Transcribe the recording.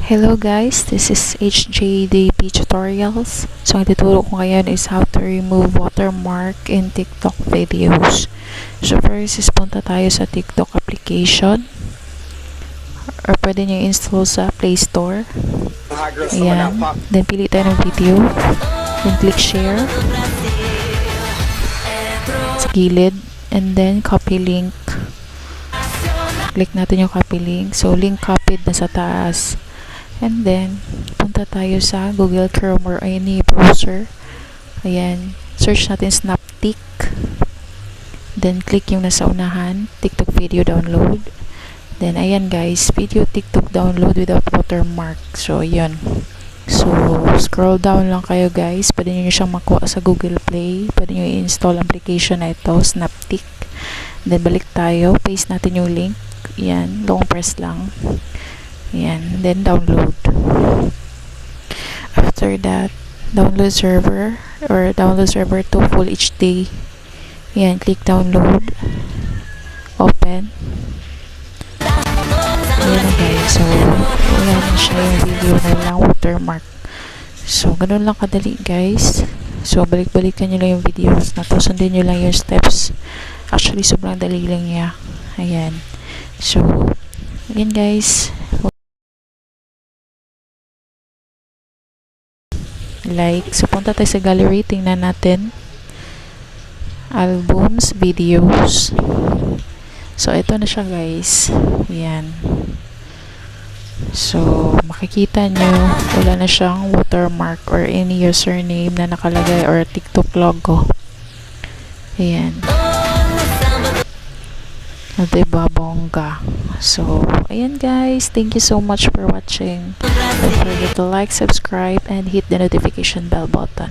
Hello guys, this is HJDP Tutorials. So, ang tuturo ko ngayon is how to remove watermark in TikTok videos. So, first is punta tayo sa TikTok application. Or pwede nyo install sa Play Store. Ayan. Then, pili tayo ng video. Then, click share. Sa gilid. And then, copy link. Click natin yung copy link. So, link copied na sa taas. And then, punta tayo sa Google Chrome or any browser. Ayan. Search natin Snaptik. Then, click yung nasa unahan. TikTok video download. Then, ayan guys. Video TikTok download without watermark. So, ayan. So, scroll down lang kayo guys. Pwede nyo siyang makuha sa Google Play. Pwede nyo i-install application na ito. Snaptik. Then, balik tayo. Paste natin yung link. Ayan. Long press lang. Ayan, then download. After that, download server or download server to full HD. Ayan, click download. Open. Ayan na guys. So, ayan na siya yung video na lang watermark. So, ganun lang kadali guys. So, balik-balikan nyo lang yung videos na to. Sundin nyo lang yung steps. Actually, sobrang dali lang niya. Ayan. So, ayan guys. Like, so punta tayo sa gallery, tingnan natin albums, videos. So ito na siya guys. Ayan. So makikita nyo wala na siyang watermark or any username na nakalagay or TikTok logo. Ayan. Diba, bongga. So, ayan guys. Thank you so much for watching. Don't forget to like, subscribe, and hit the notification bell button.